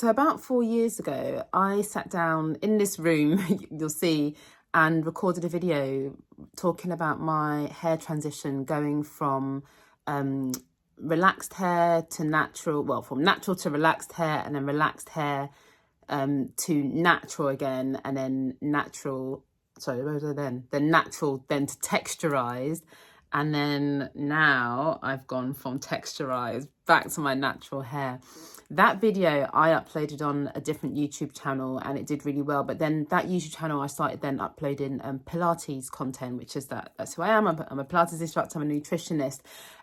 So about 4 years ago, I sat down in this room, you'll see, and recorded a video talking about my hair transition going from um, relaxed hair to natural, well, from natural to relaxed hair, and then relaxed hair to natural again, and then natural, sorry, where was I then? Then natural, then to texturized. And then now I've gone from texturized back to my natural hair. That video I uploaded on a different YouTube channel and it did really well. But then that YouTube channel, I started then uploading Pilates content, which is that's who I am. I'm a Pilates instructor, I'm a nutritionist.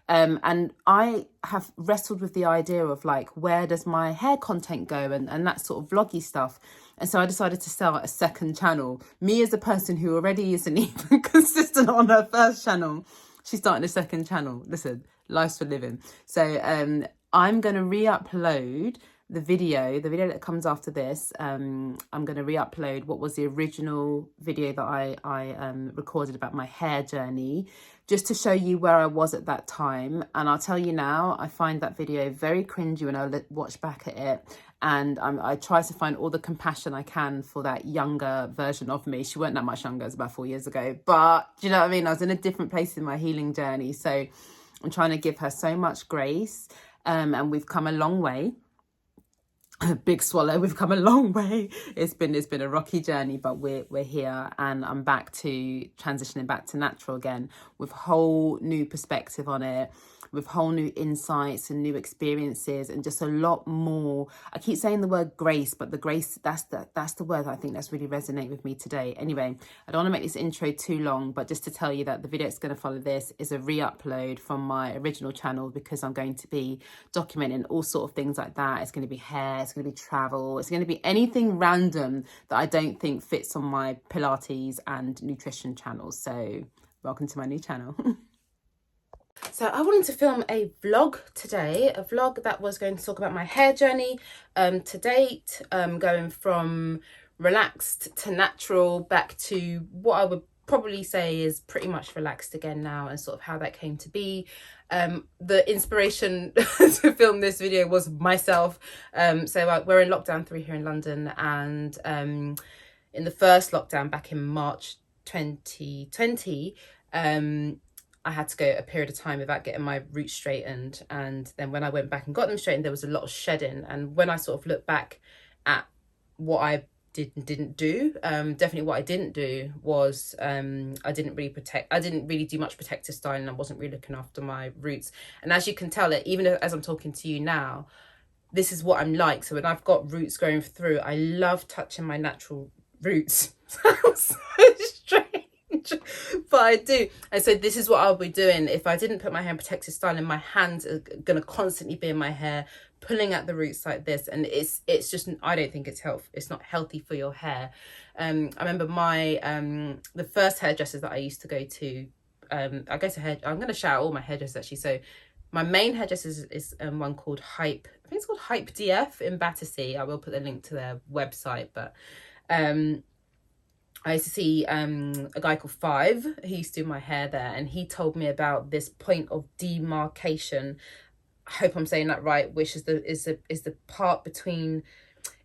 And I have wrestled with the idea of like, where does my hair content go and that sort of vloggy stuff. And so I decided to start a second channel. Me as a person who already isn't even consistent on her first channel, she's starting a second channel. Listen, life's for living. So I'm going to re-upload the video that comes after this. I'm going to re-upload what was the original video that I recorded about my hair journey, just to show you where I was at that time. And I'll tell you now, I find that video very cringy when I watch back at it. And I try to find all the compassion I can for that younger version of me. She weren't that much younger, it was about 4 years ago. But do you know what I mean? I was in a different place in my healing journey. So I'm trying to give her so much grace. And we've come a long way. Big swallow, we've come a long way. It's been a rocky journey, but we're here, and I'm back to transitioning back to natural again with whole new perspective on it, with whole new insights and new experiences, and just a lot more. I keep saying the word grace, but the grace, that's the word I think that's really resonate with me today. Anyway, I don't want to make this intro too long, but just to tell you that the video that's going to follow this is a re-upload from my original channel, because I'm going to be documenting all sort of things like that. It's going to be hair, it's going to be travel, it's going to be anything random that I don't think fits on my Pilates and nutrition channels. So welcome to my new channel. So I wanted to film a vlog today, a vlog that was going to talk about my hair journey to date, going from relaxed to natural, back to what I would probably say is pretty much relaxed again now, and sort of how that came to be. The inspiration to film this video was myself. So we're in lockdown 3 here in London, and in the first lockdown back in March 2020, I had to go a period of time without getting my roots straightened. And then when I went back and got them straightened, there was a lot of shedding. And when I sort of look back at what I did and didn't do, definitely what I didn't do was I didn't really do much protective styling. I wasn't really looking after my roots. And as you can tell, it even as I'm talking to you now, this is what I'm like. So when I've got roots going through, I love touching my natural roots. Sounds so strange, but I do. And so this is what I'll be doing. If I didn't put my hair in protective styling, my hands are going to constantly be in my hair, pulling at the roots like this, and it's just, I don't think it's not healthy for your hair. I remember my the first hairdressers that I used to go to, I'm going to shout out all my hairdressers actually. So my main hairdresser is one called Hype, I think it's called Hype DF in Battersea. I will put the link to their website. But I used to see a guy called Five who used to do my hair there, and he told me about this point of demarcation. I hope I'm saying that right, which is the part between,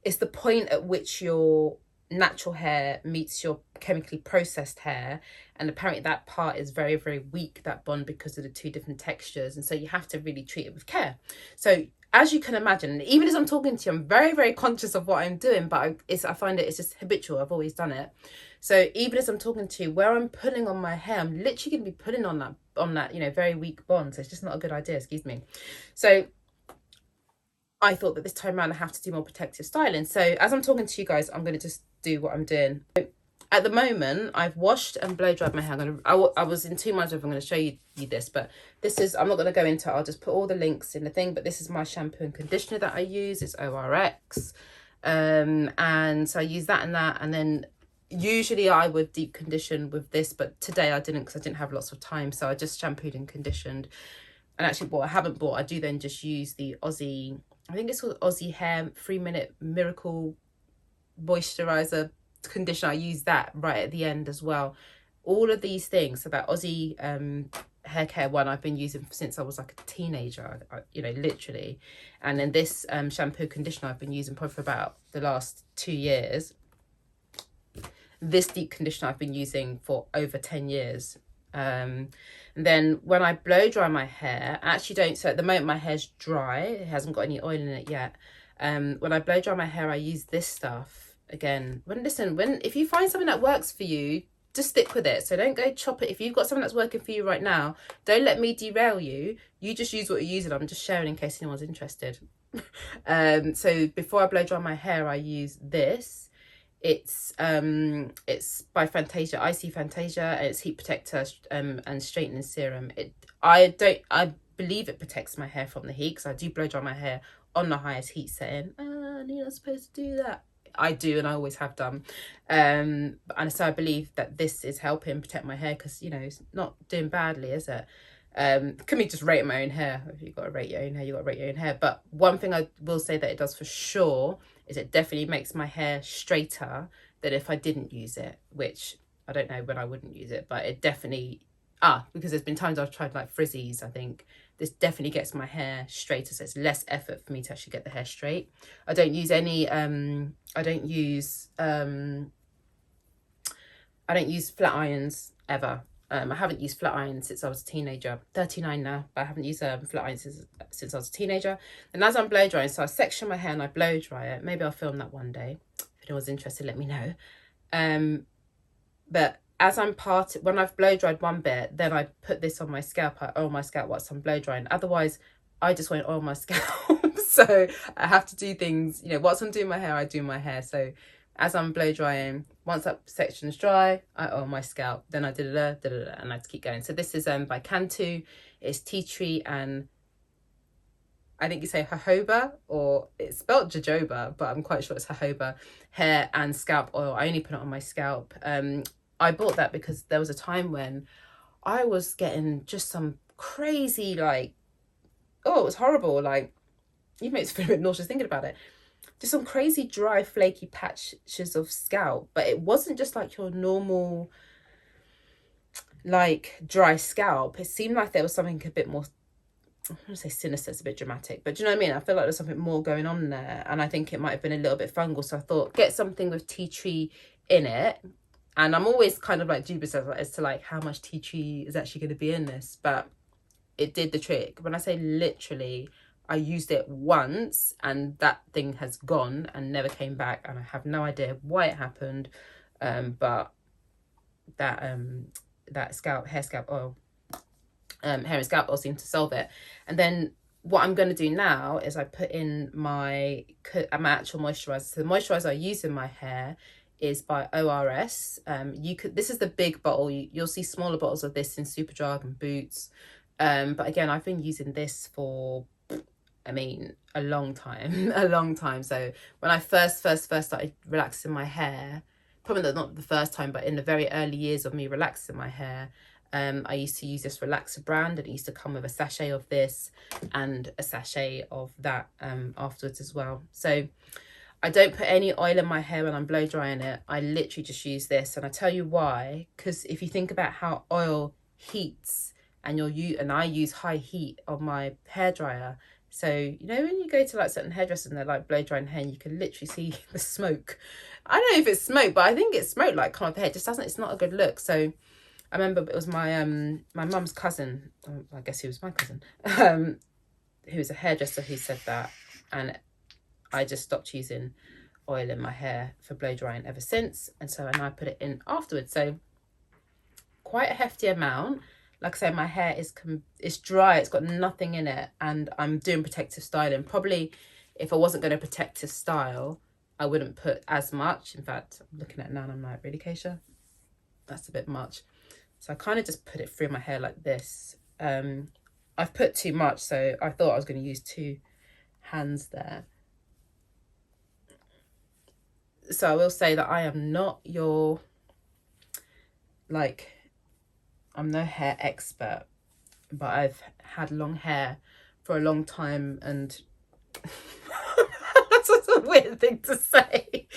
it's the point at which your natural hair meets your chemically processed hair, and apparently that part is very, very weak, that bond, because of the two different textures, and so you have to really treat it with care. So as you can imagine, even as I'm talking to you, I'm very, very conscious of what I'm doing, but I find it's just habitual. I've always done it. So even as I'm talking to you, where I'm pulling on my hair, I'm literally going to be pulling on that, very weak bond. So it's just not a good idea, excuse me. So I thought that this time around I have to do more protective styling. So as I'm talking to you guys, I'm going to just do what I'm doing. At the moment, I've washed and blow dried my hair. I was in 2 months if I'm going to show you this, but this is, I'm not going to go into it. I'll just put all the links in the thing, but this is my shampoo and conditioner that I use. It's ORX. And so I use that, and then usually I would deep condition with this, but today I didn't, because I didn't have lots of time. So I just shampooed and conditioned. And actually what I haven't bought, I do then just use the Aussie, I think it's called Aussie Hair 3-minute Miracle Moisturizer Conditioner. I use that right at the end as well. All of these things, so that Aussie hair care one I've been using since I was like a teenager, you know, literally. And then this shampoo conditioner I've been using probably for about the last 2 years. This deep conditioner I've been using for over 10 years. And then when I blow dry my hair, I actually don't, so at the moment my hair's dry, it hasn't got any oil in it yet. When I blow dry my hair, I use this stuff. Again, if you find something that works for you, just stick with it. So don't go chop it. If you've got something that's working for you right now, don't let me derail you. You just use what you're using. I'm just sharing in case anyone's interested. So before I blow dry my hair, I use this. It's by Fantasia, IC Fantasia. It's heat protector and straightening serum. I believe it protects my hair from the heat, because I do blow dry my hair on the highest heat setting. You're not supposed to do that. I do, and I always have done. And so I believe that this is helping protect my hair, because, you know, it's not doing badly, is it? Can me just rate my own hair. If you've got to rate your own hair, you've got to rate your own hair. But one thing I will say that it does for sure is it definitely makes my hair straighter than if I didn't use it, which I don't know when I wouldn't use it, but it definitely, because there's been times I've tried like frizzies, I think. This definitely gets my hair straighter, so it's less effort for me to actually get the hair straight. I don't use any, I don't use flat irons ever. I haven't used flat irons since I was a teenager. 39 now, but I haven't used flat irons since I was a teenager. And as I'm blow drying, so I section my hair and I blow dry it. Maybe I'll film that one day. If anyone's interested, let me know. But as I'm when I've blow dried one bit, then I put this on my scalp. I oil my scalp whilst I'm blow drying. Otherwise, I just won't oil my scalp. So I have to do things, you know, whilst I'm doing my hair, I do my hair. So as I'm blow drying, once that section's dry, I oil my scalp. Then I and I have to keep going. So this is by Cantu. It's tea tree and I think you say jojoba, or it's spelled jojoba, but I'm quite sure it's jojoba hair and scalp oil. I only put it on my scalp. I bought that because there was a time when I was getting just some crazy, like, oh, it was horrible. Like, even makes me feel a bit nauseous thinking about it. Just some crazy dry, flaky patches of scalp. But it wasn't just like your normal, like, dry scalp. It seemed like there was something a bit more, I'm going to say sinister, it's a bit dramatic. But do you know what I mean? I feel like there's something more going on there. And I think it might have been a little bit fungal. So I thought, get something with tea tree in it. And I'm always kind of like dubious as to like how much tea tree is actually going to be in this. But it did the trick. When I say literally, I used it once and that thing has gone and never came back. And I have no idea why it happened. But that hair and scalp oil seemed to solve it. And then what I'm going to do now is I put in my actual moisturizer. So the moisturizer I use in my hair is by ORS. This is the big bottle. You'll see smaller bottles of this in Superdrug and Boots. But again, I've been using this for, I mean, a long time, a long time. So when I first started relaxing my hair, probably not the first time, but in the very early years of me relaxing my hair, I used to use this Relaxer brand, and it used to come with a sachet of this and a sachet of that afterwards as well. So I don't put any oil in my hair when I'm blow drying it. I literally just use this, and I tell you why. Because if you think about how oil heats, and I use high heat on my hairdryer. So you know when you go to like certain hairdressers and they're like blow drying hair, and you can literally see the smoke. I don't know if it's smoke, but I think it's smoke like kind of the hair. It just doesn't. It's not a good look. So I remember it was my mum's cousin. I guess he was my cousin. Who was a hairdresser who said that, and I just stopped using oil in my hair for blow drying ever since. And I put it in afterwards. So quite a hefty amount. Like I say, my hair is dry. It's got nothing in it. And I'm doing protective styling. Probably if I wasn't going to protective style, I wouldn't put as much. In fact, I'm looking at it now and I'm like, really, Keisha? That's a bit much. So I kind of just put it through my hair like this. I've put too much, so I thought I was going to use 2 hands there. So I will say that I am not your, like, I'm no hair expert, but I've had long hair for a long time, and that's such a weird thing to say,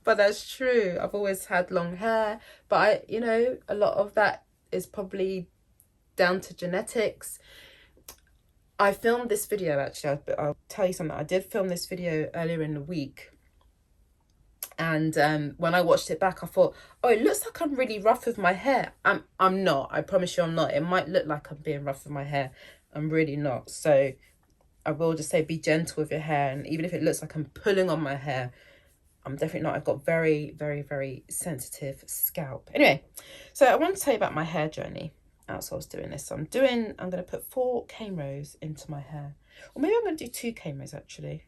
but that's true. I've always had long hair, but a lot of that is probably down to genetics. I filmed this video, actually. I'll tell you something. I did film this video earlier in the week. And when I watched it back, I thought, oh, it looks like I'm really rough with my hair. I'm not. I promise you I'm not. It might look like I'm being rough with my hair. I'm really not. So I will just say, be gentle with your hair. And even if it looks like I'm pulling on my hair, I'm definitely not. I've got very, very, very sensitive scalp. Anyway, so I want to tell you about my hair journey. That's why I was doing this. So I'm going to put 4 cane rows into my hair. Or maybe I'm going to do 2 cane rows, actually.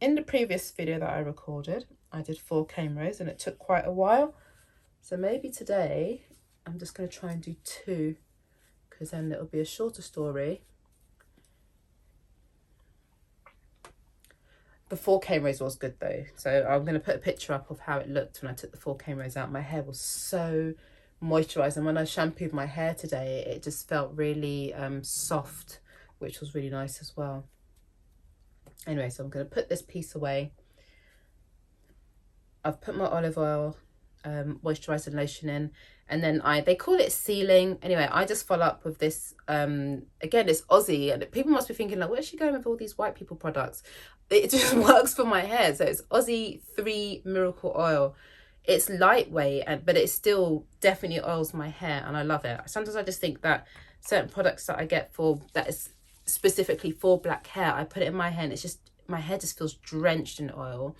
In the previous video that I recorded, I did 4 cane rows and it took quite a while. So maybe today I'm just going to try and do 2, because then it'll be a shorter story. The 4 cane rows was good though. So I'm going to put a picture up of how it looked when I took the 4 cane rows out. My hair was so moisturised, and when I shampooed my hair today, it just felt really soft, which was really nice as well. Anyway, so I'm going to put this piece away. I've put my olive oil moisturising lotion in, and then they call it sealing. Anyway, I just follow up with this. Again, it's Aussie, and people must be thinking, like, where's she going with all these white people products? It just works for my hair. So it's Aussie 3 Miracle Oil. It's lightweight, but it still definitely oils my hair, and I love it. Sometimes I just think that certain products that I get that is specifically for black hair, I put it in my hair and it's just, my hair just feels drenched in oil,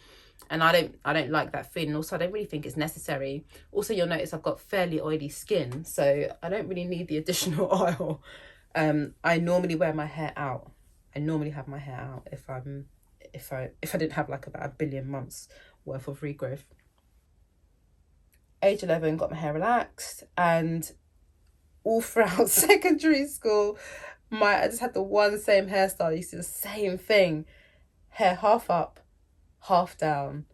and I don't like that feeling. Also, I don't really think it's necessary. Also, you'll notice I've got fairly oily skin, so I don't really need the additional oil. I normally wear my hair out. I normally have my hair out if I didn't have like about 1 billion months worth of regrowth. Age 11, got my hair relaxed, and all throughout secondary school, I just had the one same hairstyle. You see the same thing, hair half up, half down.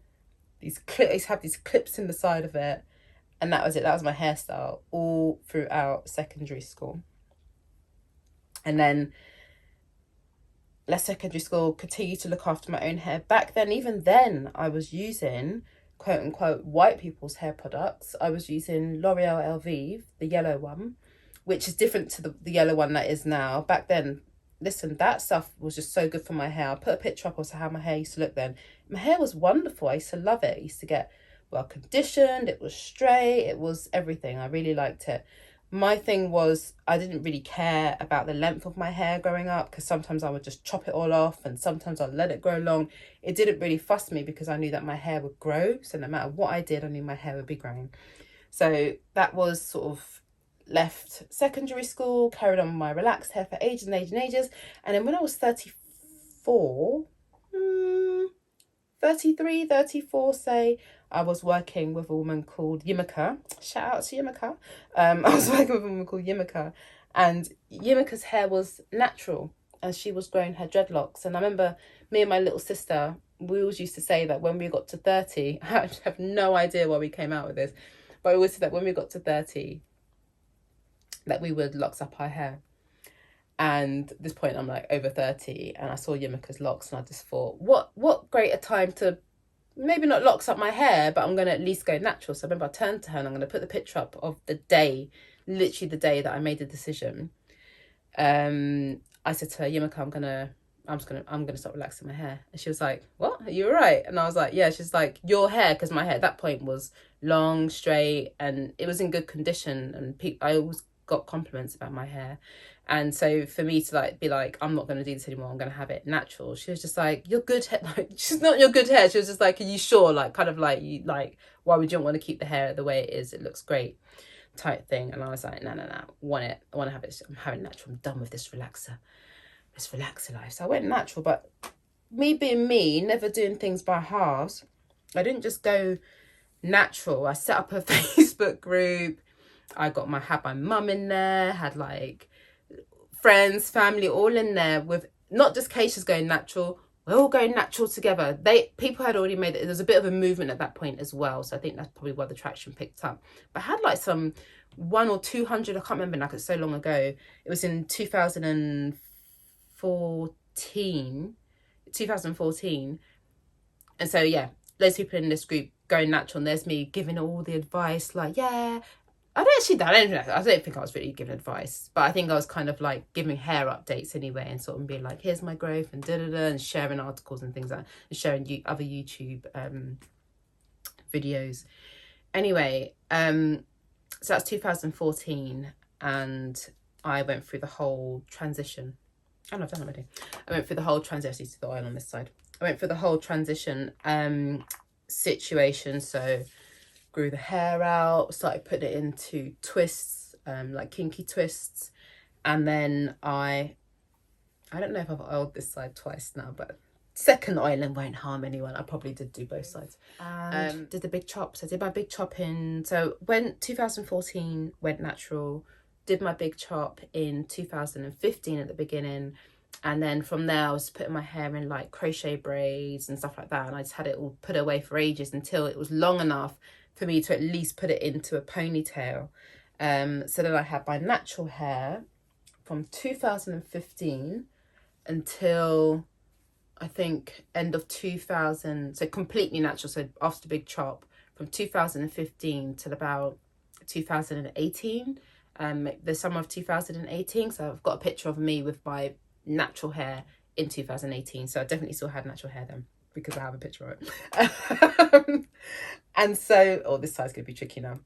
I used to have these clips in the side of it, and that was it. That was my hairstyle all throughout secondary school. And then left secondary school, continued to look after my own hair. Back then, even then, I was using quote unquote white people's hair products. I was using L'Oreal Elvive, the yellow one, which is different to the yellow one that is now. Back then, listen, that stuff was just so good for my hair. I'll put a picture up of how my hair used to look then. My hair was wonderful. I used to love it. I used to get well conditioned. It was straight. It was everything. I really liked it. My thing was, I didn't really care about the length of my hair growing up, because sometimes I would just chop it all off and sometimes I'd let it grow long. It didn't really fuss me because I knew that my hair would grow. So no matter what I did, I knew my hair would be growing. So that was sort of left secondary school, carried on with my relaxed hair for ages and ages and ages. And then when I was 34, 33, 34, say, I was working with a woman called Yimika. Shout out to Yimika. I was working with a woman called Yimika, and Yimika's hair was natural, and she was growing her dreadlocks. And I remember me and my little sister, we always used to say that when we got to 30, I have no idea why we came out with this, but we always said that when we got to 30, that we would locks up our hair. And at this point, I'm like over 30, and I saw Yimika's locks, and I just thought, what greater time to maybe not locks up my hair, but I'm going to at least go natural. So I remember I turned to her and I'm going to put the picture up of the day, literally the day that I made the decision. I said to her, Yimika, I'm gonna stop relaxing my hair. And she was like, what? Are you all right? And I was like, yeah. She's like, your hair, because my hair at that point was long, straight, and it was in good condition. And I always got compliments about my hair. And so for me to like be like, I'm not going to do this anymore, I'm going to have it natural, she was just like, your good hair, like, she's not your good hair. She was just like, are you sure? Like, kind of like, you like, why would you want to keep the hair the way it is? It looks great, type thing. And I was like, no, I want to have it. I'm having natural. I'm done with this relaxer life. So I went natural, but me being me, never doing things by halves, I didn't just go natural. I set up a Facebook group. I had my mum in there, had like friends, family, all in there, with not just Keisha's going natural, we're all going natural together. People had already made it. There was a bit of a movement at that point as well. So I think that's probably why the traction picked up. But I had like some 100 or 200, I can't remember, like it's so long ago. It was in 2014. And so yeah, loads of people in this group going natural, and there's me giving all the advice, like, yeah, I don't think I was really giving advice, but I think I was kind of like giving hair updates anyway, and sort of being like, here's my growth and and sharing articles and things like that, and sharing other YouTube videos. Anyway, so that's 2014, and I went through the whole transition. Oh no, I've done it already. I went through the whole transition. The oil on this side. I went through the whole transition situation. So grew the hair out, started putting it into twists, like kinky twists, and then I don't know if I've oiled this side twice now, but second oiling won't harm anyone. I probably did do both sides. And did the big chops. I did my big chop in, so when 2014 went natural, did my big chop in 2015 at the beginning, and then from there I was putting my hair in like crochet braids and stuff like that, and I just had it all put away for ages until it was long enough for me to at least put it into a ponytail. So then I had my natural hair from 2015 until I think end of 2000, so completely natural, so after the big chop, from 2015 till about 2018, the summer of 2018. So I've got a picture of me with my natural hair in 2018, so I definitely still had natural hair then, because I have a picture of it. And so, oh, this side's gonna be tricky now.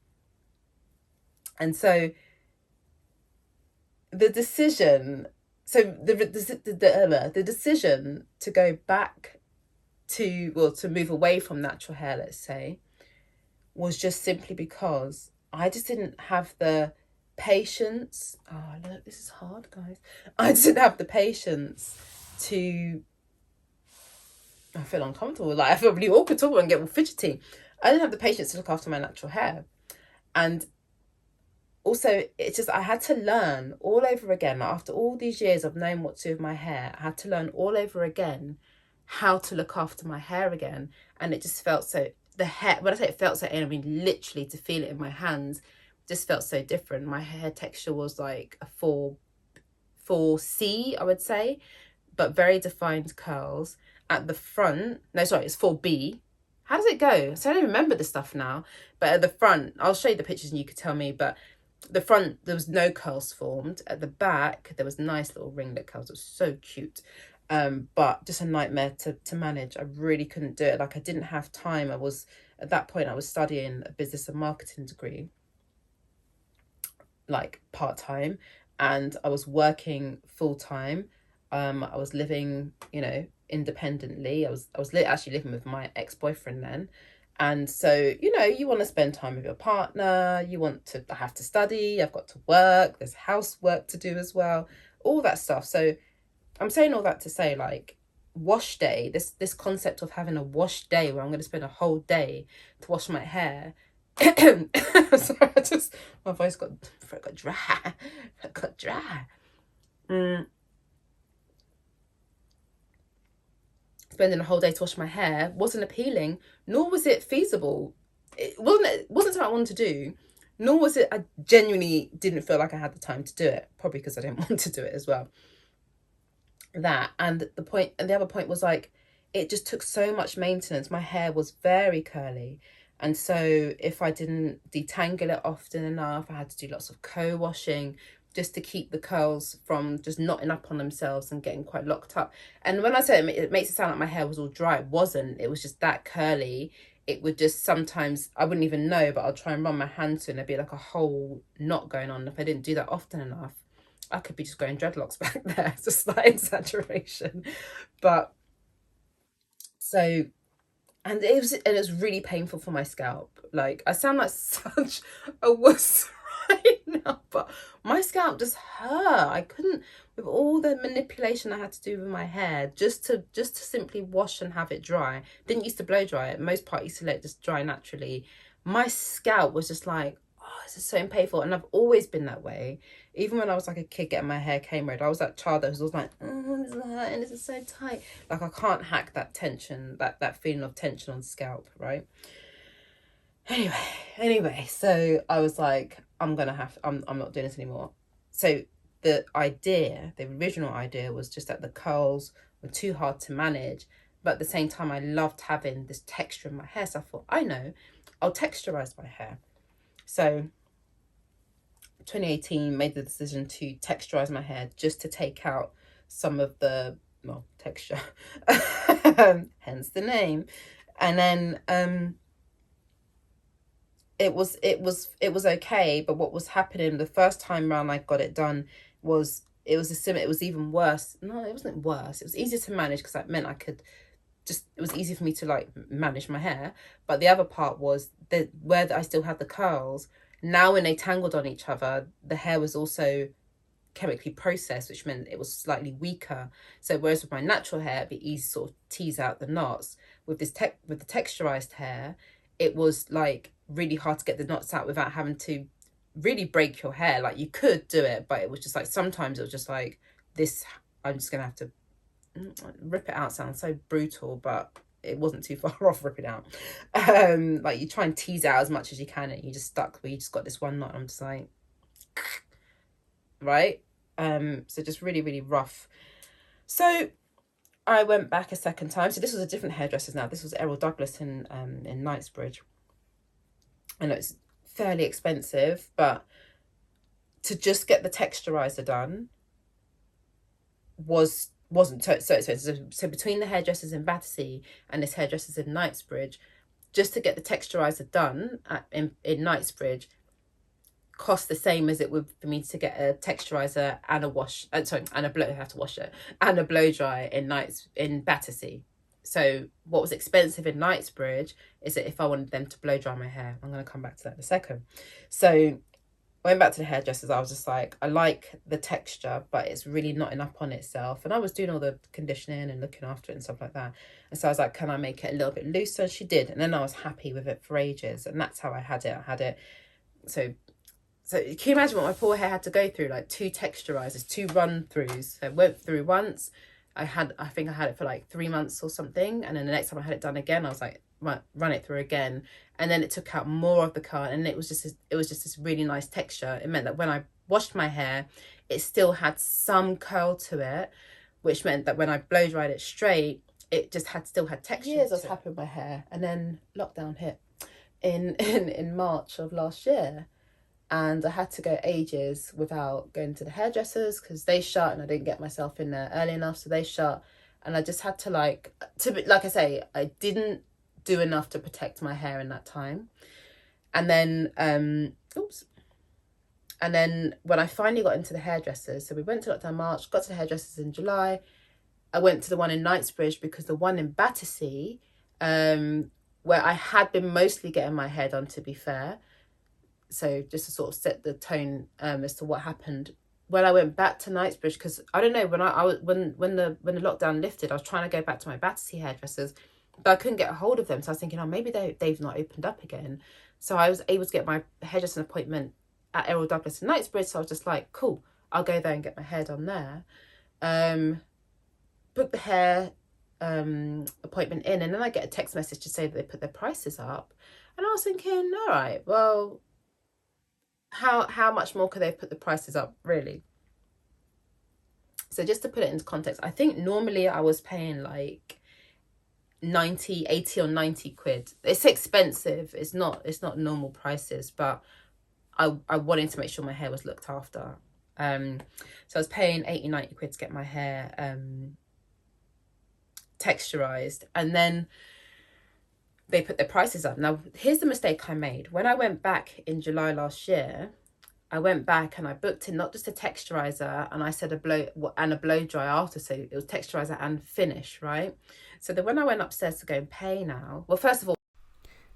And so the decision, the decision to go back to, well, to move away from natural hair, let's say, was just simply because I just didn't have the patience. Oh, look, this is hard, guys. I just didn't have the patience to, I feel uncomfortable, like I feel really awkward talking and get all fidgety. I didn't have the patience to look after my natural hair. And also, it's just, I had to learn all over again. After all these years of knowing what to do with my hair, I had to learn all over again how to look after my hair again. And it just felt so, the hair, when I say it felt so, I mean literally to feel it in my hands, just felt so different. My hair texture was like a 4C, I would say, but very defined curls at the front. No, sorry, it's 4B. How does it go? So I don't remember the stuff now. But at the front, I'll show you the pictures and you could tell me. But the front, there was no curls formed. At the back, there was nice little ringlet curls. It was so cute. But just a nightmare to manage. I really couldn't do it. Like, I didn't have time. At that point, I was studying a business and marketing degree, like part-time, and I was working full-time. I was living, independently. I was actually living with my ex-boyfriend then. And so, you want to spend time with your partner, you want to have to study, I've got to work, there's housework to do as well, all that stuff. So I'm saying all that to say, like, wash day, this concept of having a wash day where I'm going to spend a whole day to wash my hair. Sorry, my voice got dry. Spending a whole day to wash my hair wasn't appealing, nor was it feasible. It wasn't something I wanted to do, nor was it, I genuinely didn't feel like I had the time to do it, probably because I didn't want to do it as well. That, and the other point was, like, it just took so much maintenance. My hair was very curly, and so if I didn't detangle it often enough, I had to do lots of co-washing just to keep the curls from just knotting up on themselves and getting quite locked up. And when I say it makes it sound like my hair was all dry, it wasn't. It was just that curly. It would just sometimes, I wouldn't even know, but I'll try and run my hand to it and there'd be like a whole knot going on. If I didn't do that often enough, I could be just growing dreadlocks back there. It's just like exaggeration. But so, and it was really painful for my scalp. Like, I sound like such a wuss right now, but my scalp just hurt. I couldn't, with all the manipulation I had to do with my hair, just to simply wash and have it dry. Didn't used to blow dry it. Most part used to let it just dry naturally. My scalp was just like, oh, this is so painful. And I've always been that way. Even when I was like a kid getting my hair came red, I was that child that was always like, oh, this is hurting, this is so tight. Like, I can't hack that tension, that feeling of tension on the scalp, right? Anyway, so I was like, I'm not doing this anymore. So the original idea was just that the curls were too hard to manage, but at the same time, I loved having this texture in my hair. So I thought, I know, I'll texturize my hair. So 2018 made the decision to texturize my hair just to take out some of the, well, texture, hence the name. And then it was okay, but what was happening the first time round I got it done was it was even worse. No, it wasn't worse. It was easier to manage because that meant I could just, it was easy for me to like manage my hair. But the other part was that where I still had the curls, now when they tangled on each other, the hair was also chemically processed, which meant it was slightly weaker. So whereas with my natural hair, it'd be easy to sort of tease out the knots. With with the texturized hair, it was like really hard to get the knots out without having to really break your hair. Like you could do it, but it was just like sometimes it was just like this, I'm just gonna have to rip it out. Sounds so brutal, but it wasn't too far off ripping out. Like you try and tease out as much as you can and you just stuck where you just got this one knot. I'm just like, right. So just really, really rough. So I went back a second time. So this was a different hairdresser now. This was Errol Douglas in Knightsbridge. I know it's fairly expensive, but to just get the texturizer done wasn't so expensive. So between the hairdressers in Battersea and this hairdressers in Knightsbridge, just to get the texturizer done in Knightsbridge cost the same as it would for me to get a texturizer and a wash. And a blow. I have to wash it and a blow dry in Battersea. So what was expensive in Knightsbridge is that if I wanted them to blow dry my hair, I'm going to come back to that in a second. So I went back to the hairdressers. I was just like, I like the texture, but it's really knotting up on itself. And I was doing all the conditioning and looking after it and stuff like that. And so I was like, can I make it a little bit looser? And she did. And then I was happy with it for ages. And that's how I had it. I had it. So can you imagine what my poor hair had to go through? Like 2 texturizers, 2 run-throughs. So I went through once. I think I had it for like 3 months or something. And then the next time I had it done again, I was like, run it through again. And then it took out more of the curl. And it was just this really nice texture. It meant that when I washed my hair, it still had some curl to it, which meant that when I blow dried it straight, it just still had texture. Years I was happy with my hair. And then lockdown hit in March of last year. And I had to go ages without going to the hairdressers because they shut and I didn't get myself in there early enough, so they shut. And I just had to like I say, I didn't do enough to protect my hair in that time. And then and then when I finally got into the hairdressers, so we went to lockdown March, got to the hairdressers in July. I went to the one in Knightsbridge because the one in Battersea, where I had been mostly getting my hair done, to be fair, so just to sort of set the tone as to what happened when I went back to Knightsbridge, because I don't know, when the lockdown lifted, I was trying to go back to my Battersea hairdressers, but I couldn't get a hold of them. So I was thinking, oh, maybe they've not opened up again. So I was able to get my hairdresser appointment at Errol Douglas in Knightsbridge. So I was just like, cool, I'll go there and get my hair done there. Book the hair appointment in, and then I get a text message to say that they put their prices up. And I was thinking, all right, well, how much more could they put the prices up, really? So just to put it into context, I think normally I was paying like 80 or 90 quid. It's expensive. It's not normal prices, but I wanted to make sure my hair was looked after. So I was paying 80, 90 quid to get my hair texturized, and then they put their prices up. Now, here's the mistake I made. When I went back in July last year, I went back and I booked in not just a texturizer, and I said a blow dry after. So it was texturizer and finish, right? So then when I went upstairs to go and pay now, well, first of all,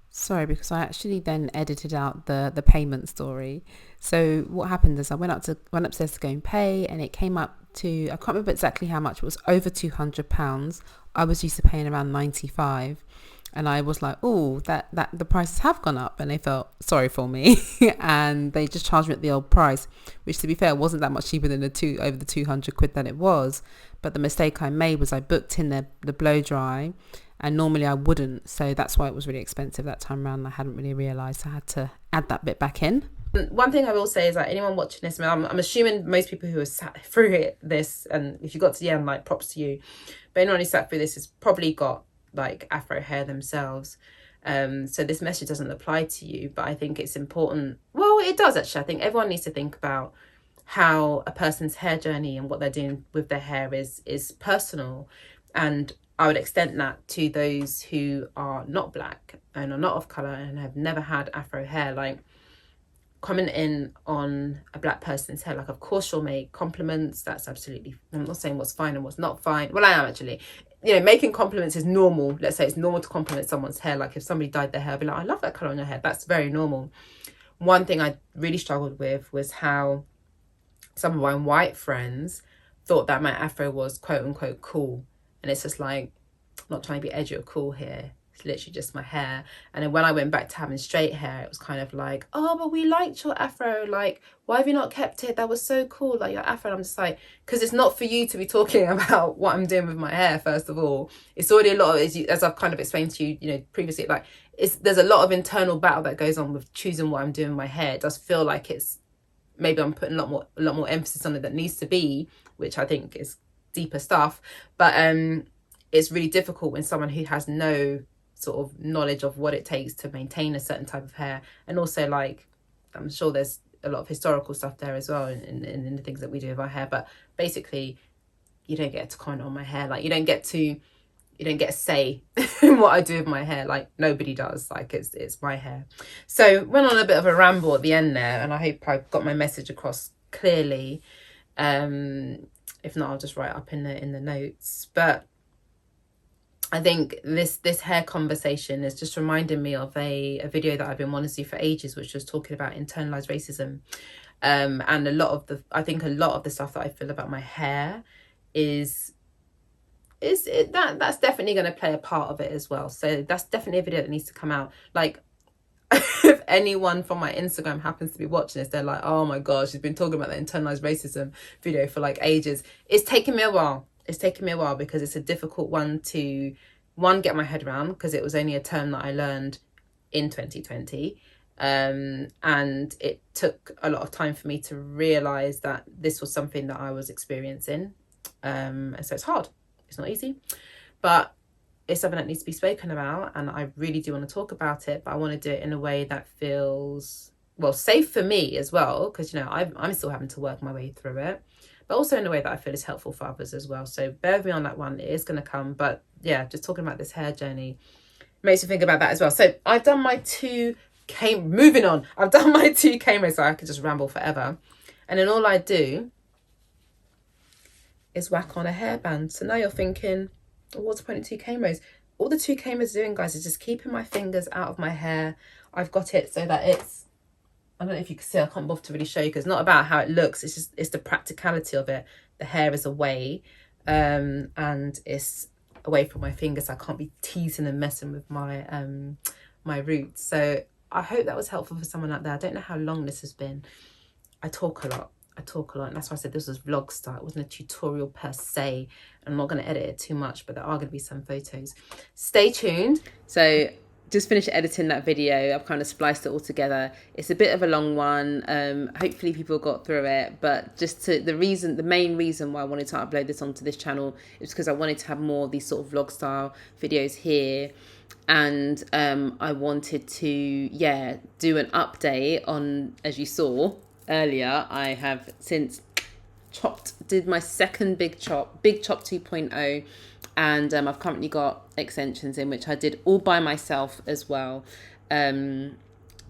sorry, because I actually then edited out the payment story. So what happened is I went upstairs to go and pay, and it came up to, I can't remember exactly how much, it was over £200. I was used to paying around 95. And I was like, oh, that the prices have gone up, and they felt sorry for me, and they just charged me at the old price, which, to be fair, wasn't that much cheaper than over the 200 quid that it was. But the mistake I made was I booked in the blow dry, and normally I wouldn't, so that's why it was really expensive that time around. I hadn't really realised I had to add that bit back in. One thing I will say is that anyone watching this, I'm assuming most people who have sat through this, and if you got to the end, like, props to you, but anyone who sat through this has probably got like afro hair themselves. So this message doesn't apply to you, but I think it's important. Well, it does actually. I think everyone needs to think about how a person's hair journey and what they're doing with their hair is personal. And I would extend that to those who are not black and are not of colour and have never had Afro hair. Like, commenting on a black person's hair, like, of course you'll make compliments. That's absolutely, I'm not saying what's fine and what's not fine. Well, I am actually. You know, making compliments is normal. Let's say it's normal to compliment someone's hair. Like, if somebody dyed their hair, I'd be like, I love that colour on your hair. That's very normal. One thing I really struggled with was how some of my white friends thought that my Afro was quote unquote cool. And it's just like, I'm not trying to be edgy or cool here. It's literally just my hair. And then when I went back to having straight hair, it was kind of like, oh, but we liked your Afro. Like, why have you not kept it? That was so cool, like your Afro. And I'm just like, because it's not for you to be talking about what I'm doing with my hair, first of all. It's already a lot of, as I've kind of explained to you, you know, previously, like, there's a lot of internal battle that goes on with choosing what I'm doing with my hair. It does feel like it's, maybe I'm putting a lot more emphasis on it that needs to be, which I think is deeper stuff. But it's really difficult when someone who has no sort of knowledge of what it takes to maintain a certain type of hair, and also, like, I'm sure there's a lot of historical stuff there as well in the things that we do with our hair. But basically, you don't get to comment on my hair. Like, you don't get a say in what I do with my hair. Like, nobody does. Like, it's my hair. So went on a bit of a ramble at the end there, and I hope I got my message across clearly. If not, I'll just write it up in the notes. But I think this hair conversation is just reminding me of a video that I've been wanting to see for ages, which was talking about internalized racism. And I think a lot of the stuff that I feel about my hair that's definitely going to play a part of it as well. So that's definitely a video that needs to come out. Like, if anyone from my Instagram happens to be watching this, they're like, oh my gosh, she's been talking about the internalized racism video for like ages. It's taken me a while. It's taken me a while because it's a difficult one to get my head around, because it was only a term that I learned in 2020. And it took a lot of time for me to realize that this was something that I was experiencing. And so it's hard. It's not easy, but it's something that needs to be spoken about, and I really do want to talk about it, but I want to do it in a way that feels, well, safe for me as well, because, you know, I'm still having to work my way through it, but also in a way that I feel is helpful for others as well. So bear with me on that one. It is going to come. But yeah, just talking about this hair journey makes me think about that as well. So I've done my moving on. I've done my 2K rows, so I could just ramble forever. And then all I do is whack on a hairband. So now you're thinking, well, what's the point of 2K rows? All the 2K rows are doing, guys, is just keeping my fingers out of my hair. I've got it so that it's, I don't know if you can see, I can't bother to really show you because it's not about how it looks. It's the practicality of it. The hair is away, and it's away from my fingers. I can't be teasing and messing with my my roots. So I hope that was helpful for someone out there. I don't know how long this has been. I talk a lot, and that's why I said this was vlog style. It wasn't a tutorial per se. I'm not going to edit it too much, but there are going to be some photos. Stay tuned. So just finished editing that video. I've kind of spliced it all together. It's a bit of a long one. Hopefully people got through it, but the main reason why I wanted to upload this onto this channel is because I wanted to have more of these sort of vlog style videos here. And I wanted to, do an update on, as you saw earlier, I have since did my second Big Chop 2.0, and I've currently got extensions in, which I did all by myself as well. So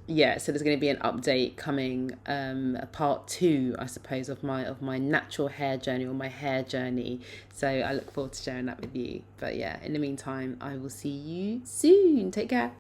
there's going to be an update coming, a part 2, I suppose, of my natural hair journey, or my hair journey. So I look forward to sharing that with you. But yeah, in the meantime, I will see you soon. Take care.